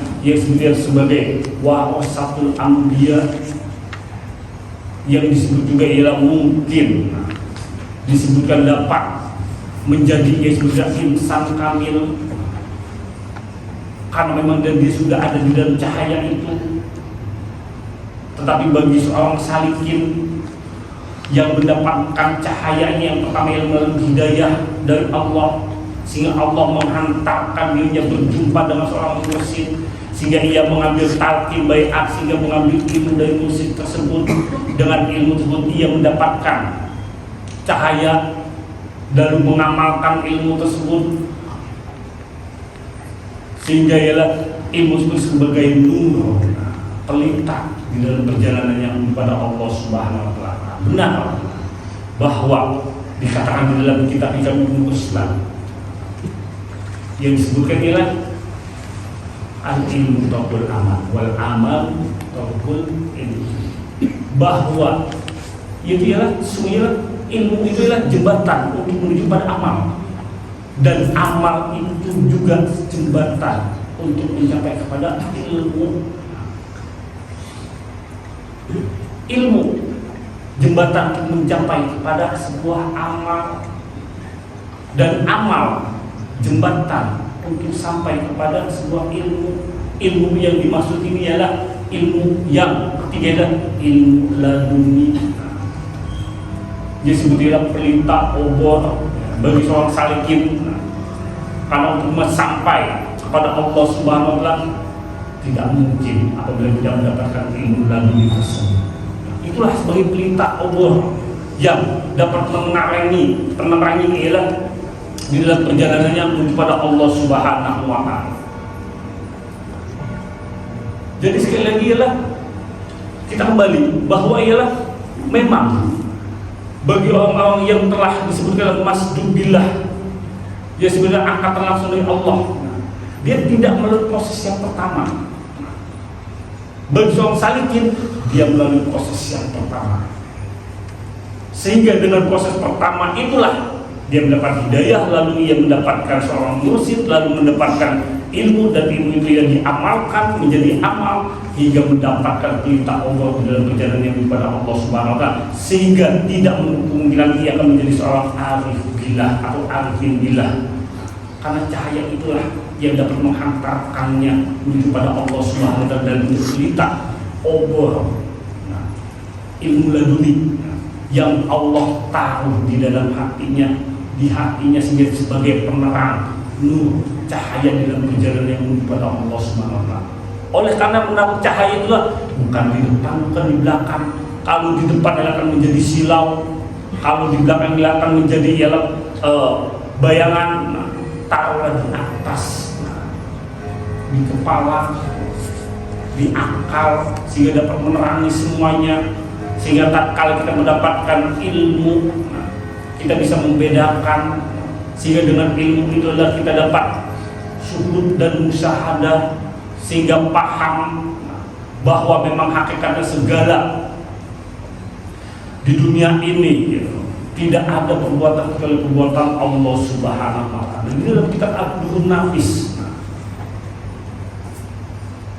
sebagai warasatul anbiya, yang disebut juga ialah mungkin disebutkan dapat menjadi insan kamil, karena memang dia sudah ada di dalam cahaya itu. Tetapi bagi seorang salikin yang mendapatkan cahayanya yang pertama yang melalui hidayah dari Allah, sehingga Allah menghantarkan dirinya berjumpa dengan seorang mursyid, sehingga ia mengambil talqin bai'at, sehingga mengambil ilmu dari mursyid tersebut. Dengan ilmu tersebut ia mendapatkan cahaya, lalu mengamalkan ilmu tersebut, sehingga ialah ilmu tersebut sebagai nur, pelita di dalam perjalanan yang kepada Allah Subhanahu wa Ta'ala. Benar bahwa dikatakan di dalam kitab-kitab Islam yang disebutkan ialah al-ilmu taqul amal wal amal taqul ilmu, bahwa itu ialah semuanya ilmu itu ialah jembatan untuk menuju pada amal, dan amal itu juga jembatan untuk mencapai kepada ilmu. Ilmu jembatan untuk mencapai kepada sebuah amal, dan amal jembatan untuk sampai kepada sebuah ilmu. Ilmu yang dimaksud ini ialah ilmu yang ketiga adalah ilmu laduni. Dia sebutnya perintah obor bagi seorang salikin karena untuk sampai kepada Allah Subhanahu wa taala tidak mungkin apabila tidak mendapatkan ilmu laduni tersebut. Itulah sebagai perintah obor yang dapat menerangi ialah di dalam perjalanannya menuju pada Allah Subhanahu wa taala. Jadi sekali lagi ialah kita kembali bahwa ialah memang bagi orang-orang yang telah disebutkan dalam masjid billah, dia sebenarnya angkatan langsung dari Allah, dia tidak melalui proses yang pertama. Bagi seorang salikin, dia melalui proses yang pertama, sehingga dengan proses pertama itulah dia mendapat hidayah, lalu ia mendapatkan seorang mursyid, lalu mendapatkan ilmu, dan ilmu itu yang diamalkan menjadi amal hingga mendapatkan perintah Allah dalam perjalanan yang kepada Allah Subhanahu wa taala, sehingga tidak menutup kemungkinan ia akan menjadi seorang arif billah atau arifin billah, karena cahaya itulah yang dapat menghantarkannya menuju pada Allah Subhanahu wa taala dan perintah obor, ilmu laduni yang Allah taruh di dalam hatinya sehingga sebagai penerang nur cahaya dalam perjalanan yang menuju pada Allah Subhanahu wa taala. Oleh karena menaruh cahaya itulah bukan di depan, bukan di belakang. Kalau di depan dia akan menjadi silau, kalau di belakang dia akan menjadi bayangan. Taruhlah di atas, di kepala, di akal, sehingga dapat menerangi semuanya, sehingga tak kala kita mendapatkan ilmu, kita bisa membedakan, sehingga dengan ilmu itu adalah kita dapat syuhud dan musyahadah, sehingga paham bahwa memang hakikatnya segala di dunia ini tidak ada perbuatan kecuali perbuatan Allah Subhanahu wa taala. Ini dalam kitab Ad-Durrun Nafis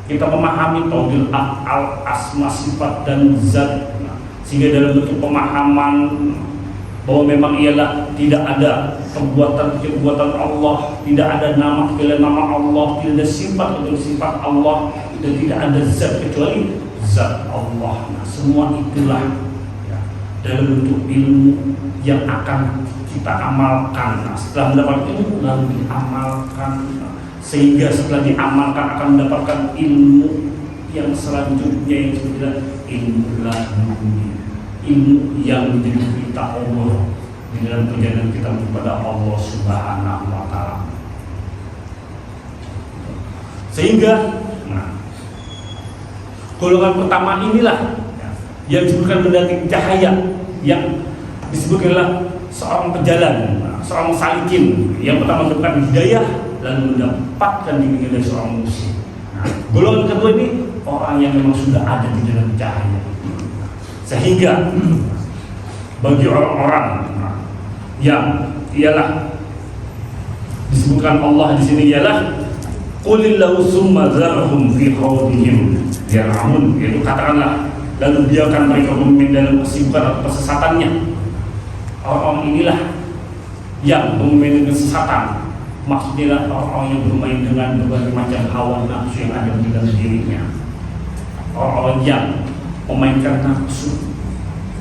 kita memahami tauhid al asma sifat dan zat, sehingga dalam bentuk pemahaman bahwa memang ialah tidak ada perbuatan Allah, tidak ada nama kecuali nama Allah, tidak ada sifat kecuali sifat Allah, dan tidak ada zat kecuali zat Allah. Nah, semua itulah dalam bentuk ilmu yang akan kita amalkan. Nah, setelah mendapatkan ilmu lalu diamalkan, sehingga setelah diamalkan akan mendapatkan ilmu yang selanjutnya yang disebut ilmu laduni, ilmu yang menjadi berita Allah di dalam perjalanan kita kepada Allah Subhanahu wa taala. Sehingga golongan pertama inilah yang disebutkan mendatangi cahaya, yang disebutkanlah seorang pejalan, seorang salikin yang pertama mendapatkan hidayah lalu mendapatkan bimbingan dari seorang mursyid. Golongan kedua ini orang yang memang sudah ada di dalam cahaya, sehingga bagi orang-orang yang ialah disebutkan Allah di sini ialah qulillahu summa zarhum fi khawdihim yar'amun, yaitu katakanlah lalu biarkan mereka bermain dalam kesibukan atau kesesatannya. Orang-orang inilah yang bermain dengan kesesatan, maksudnya orang-orang yang bermain dengan berbagai macam hawa nafsu yang ada di dalam dirinya. Orang-orang yang memainkan nafsu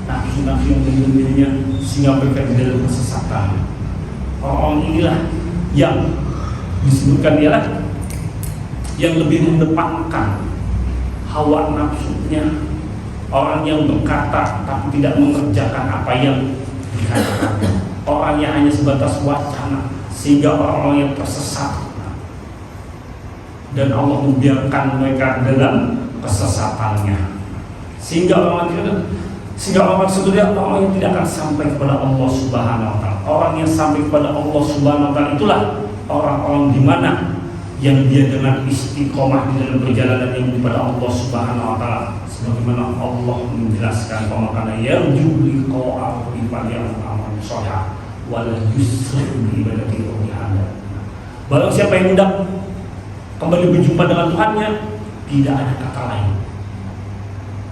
yang dalam dirinya sehingga mereka di dalam kesesatan. Orang-orang inilah yang disebutkan ialah yang lebih mendepankan hawa nafsunya, orang yang berkata tapi tidak mengerjakan apa yang dikatakan, orang yang hanya sebatas wacana, sehingga orang-orang yang tersesat dan Allah membiarkan mereka dalam kesesatannya, sehingga orang sebetulnya orang yang tidak akan sampai kepada Allah Subhanahu wa taala. Orang yang sampai kepada Allah Subhanahu wa taala itulah orang-orang di mana yang dia dengan istiqomah di dalam perjalanan yang kepada Allah Subhanahu wa taala, sebagaimana Allah menjelaskan bahwa kana yarju liqa'a ibadihi amal shalih wala yusrik bi ibadati rabbil. Barang siapa yang hendak kembali berjumpa dengan Tuhannya, tidak ada kata lain.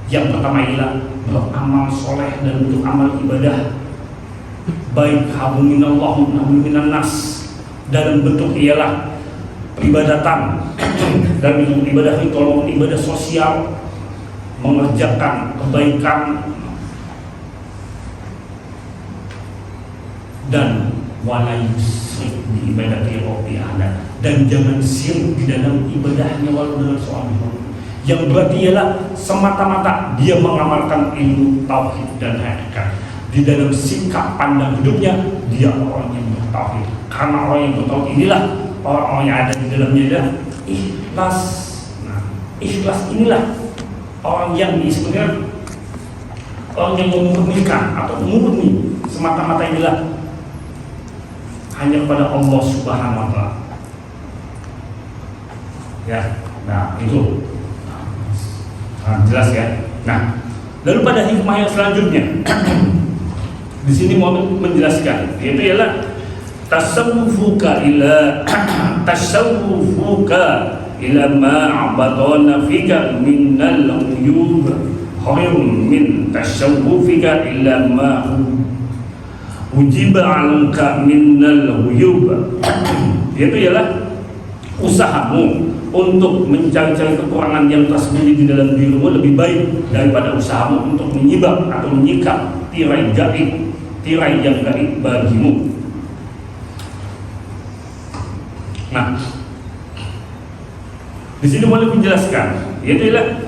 Yang pertama ialah beramal soleh dan bentuk amal ibadah, baik hablumillah maupun minan nas, dalam bentuk ialah peribadatan dan bentuk ibadah itu ibadah sosial mengerjakan kebaikan, dan wala yusrik di ibadati rabbi ahada, dan jangan syirik di dalam ibadahnya walau dengan suami. Yang berarti ialah semata-mata dia mengamalkan ilmu tauhid dan hakikat. Di dalam sikap pandang hidupnya dia orang yang bertauhid. Karena orang yang bertauhid inilah orang-orang yang ada di dalamnya adalah ikhlas. Nah, ikhlas inilah orang yang sebenarnya orang yang memurnikan atau murni semata-mata inilah hanya kepada Allah Subhanahu wa Ta'ala. Ya, nah itu jelas ya. Nah, lalu pada hikmah yang selanjutnya di sini mau menjelaskan, yaitu ialah tasawwufuka ila ma'abadana fika minnal uyub khairun min tasawwufika ila ujiba anka minnal uyub. Yaitu ialah usahamu untuk mencari-cari kekurangan yang tersembunyi di dalam dirimu lebih baik daripada usahamu untuk menyibak atau menyikap tirai gaib, tirai yang gaib bagimu. Nah, di sini boleh menjelaskan, yaitu ialah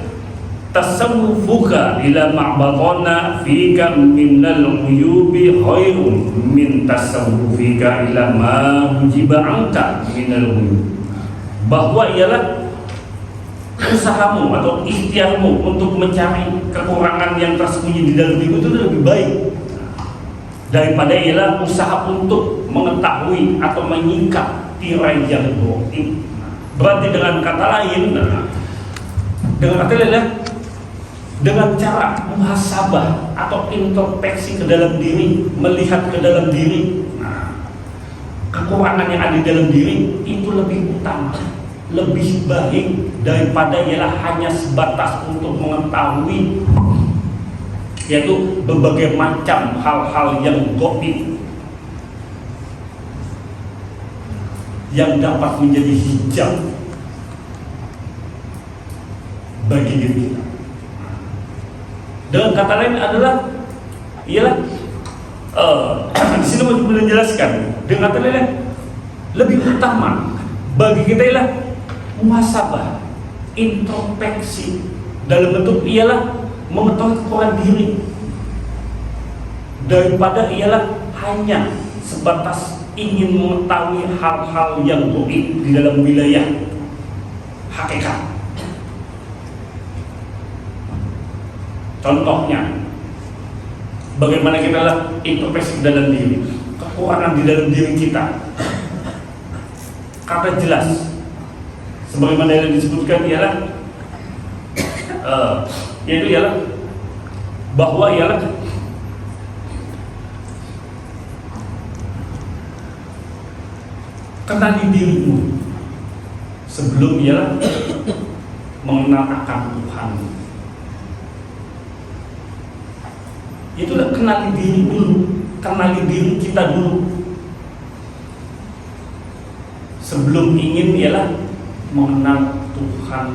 tasawwufuka ila ma'batana fika minnal uyubi khairun min tasawwufika ila ma ujiba anka minal uyub. Bahwa ialah usahamu atau ikhtiarmu untuk mencari kekurangan yang tersembunyi di dalam diri itu lebih baik daripada ialah usaha untuk mengetahui atau menyingkap tirai yang gaib. Berarti dengan kata lain, dengan cara muhasabah atau introspeksi ke dalam diri, melihat ke dalam diri, kekurangan yang ada di dalam diri itu lebih utama, lebih baik daripada ialah hanya sebatas untuk mengetahui, yaitu berbagai macam hal-hal yang gaib yang dapat menjadi hijab bagi diri kita. Dengan kata lain adalah ialah di sini mau menjelaskan dengan kata lain lebih utama bagi kita ialah muhasabah, introspeksi dalam bentuk ialah mengetahui kekurangan diri daripada ialah hanya sebatas ingin mengetahui hal-hal yang gaib di dalam wilayah hakikat. Contohnya, bagaimana kita lah introspeksi dalam diri, kekurangan di dalam diri kita. Kata jelas, sebagaimana yang disebutkan ialah yaitu ialah bahwa ialah kenali dirimu sebelum ialah mengenal akan Tuhan. Itulah kenali diri dulu, kenali diri kita dulu sebelum ingin ialah mengenal Tuhan.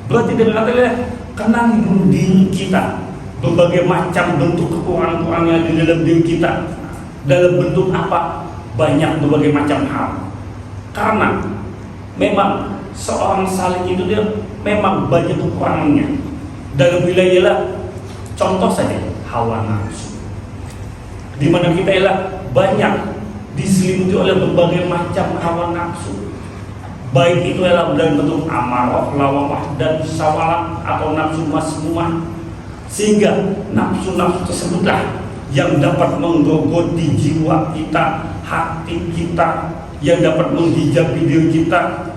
Berarti dengan kata kenali dulu diri kita, berbagai macam bentuk kekurangan-kekurangan yang ada di dalam diri kita. Dalam bentuk apa? Banyak berbagai macam hal. Karena memang seorang salik itu dia memang banyak kekurangannya. Dalam wilayah contoh saja hawa nafsu, di mana kita ialah banyak diselimuti oleh berbagai macam hawa nafsu, baik itu ialah dalam bentuk amarah, lawamah, dan sawalah atau nafsu masmumah, sehingga nafsu-nafsu tersebutlah yang dapat menggerogoti jiwa kita, hati kita, yang dapat menghijabi diri kita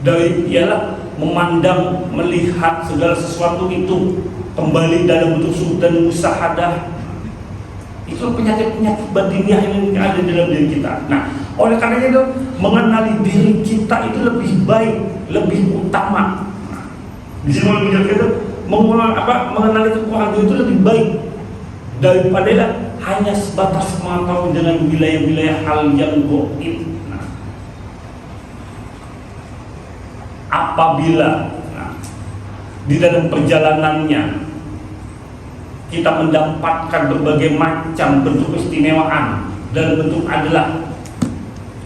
dari ialah memandang, melihat segala sesuatu itu kembali dalam bentuk sudut dan musahadah. Itu penyakit-penyakit batiniah yang ada di dalam diri kita. Nah, oleh karena itu mengenali diri kita itu lebih baik, lebih utama. Di sini kita mengenali kekurangan itu lebih baik daripada hanya sebatas mengetahui dengan wilayah-wilayah hal yang gaib. apabila di dalam perjalanannya kita mendapatkan berbagai macam bentuk keistimewaan dan bentuk adalah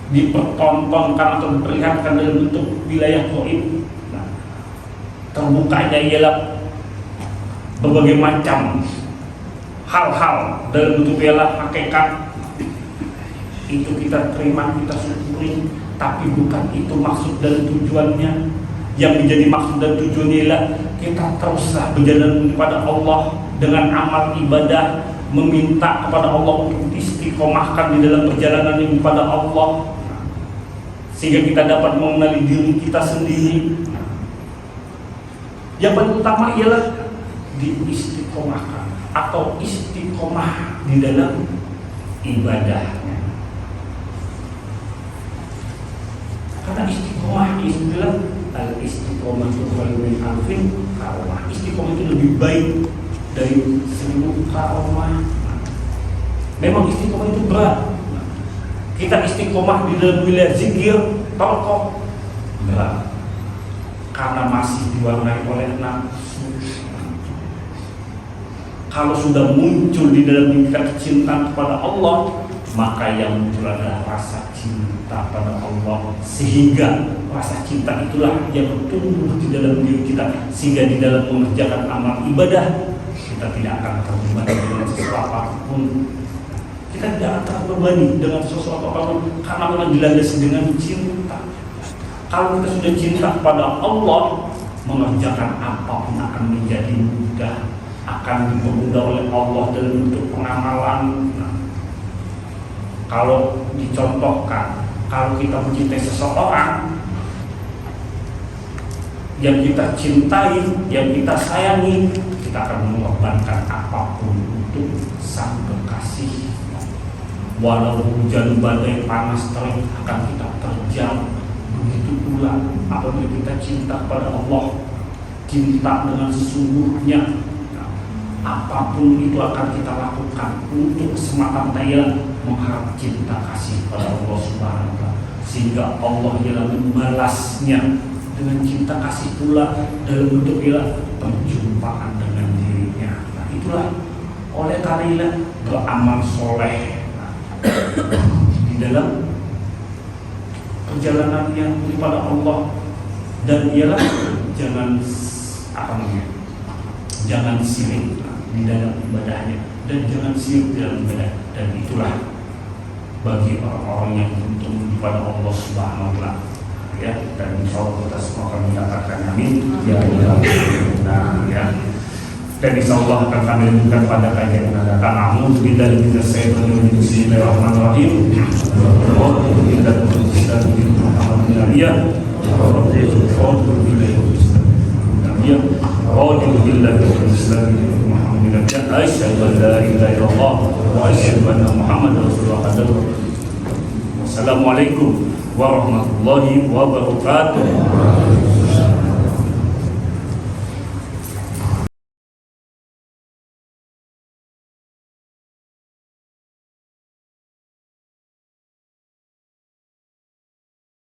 dipertontonkan atau diperlihatkan dalam bentuk wilayah gaib, terbukanya ialah berbagai macam hal-hal dalam bentuk ialah hakikat, itu kita terima, kita syukuri, tapi bukan itu maksud dan tujuannya. Yang menjadi maksud dan tujuannya ialah kita teruslah berjalan kepada Allah dengan amal ibadah, meminta kepada Allah untuk istiqomahkan di dalam perjalanan ini kepada Allah, sehingga kita dapat mengenali diri kita sendiri. Yang paling utama ialah diistiqomahkan atau istiqomah di dalam ibadahnya. Karena istiqomah istilah al-istiqomah itu khairu alfin karomah. Istiqomah itu lebih baik dari 1000 karomah. Memang istiqomah itu berat. Kita istiqomah di dalam wilayah zikir, tolkok berat, karena masih diwarnai oleh nafsu. Kalau sudah muncul di dalam kita kecintaan kepada Allah, maka yang muncul adalah rasa cinta pada Allah, sehingga rasa cinta itulah yang tumbuh di dalam diri kita, sehingga di dalam mengerjakan amal ibadah kita tidak akan terbebani dengan sesuatu apapun. Kita tidak akan terbebani dengan sesuatu apapun karena memang dilandasi dengan cinta. Kalau kita sudah cinta kepada Allah, mengerjakan apapun akan menjadi mudah, akan dipermudah oleh Allah dalam bentuk pengamalan. Kalau dicontohkan, kalau kita mencintai seseorang yang kita cintai, yang kita sayangi, kita akan mengorbankan apapun untuk sang kekasih. Walau hujan badai panas terik akan kita terjang. Begitu pula apabila kita cinta kepada Allah, cinta dengan sesungguhnya, apapun itu akan kita lakukan untuk semata-mata ialah mengharap cinta kasih pada Allah Subhanahu wa Ta'ala, sehingga Allah ialah membalasnya dengan cinta kasih pula dalam bentuk ialah perjumpaan dengan dirinya. Nah, itulah oleh karena beramal soleh di dalam perjalanannya kepada Allah, dan ialah jangan sirik di dalam ibadahnya, dan jangan sirik di dalam ibadah. Dan itulah bagi orang-orang yang beruntung kepada Allah Subhanahu wa Ta'ala, ya. Dan insyaallah kita semua akan mendapatkan, amin ya Allah. Ya. Dan insyaallah akan kami lanjutkan pada kajian yang akan datang. A'udzubillahi minasyaitonir rajim. Bismillahirrahmanirrahim. Assalamualaikum warahmatullahi wabarakatuh.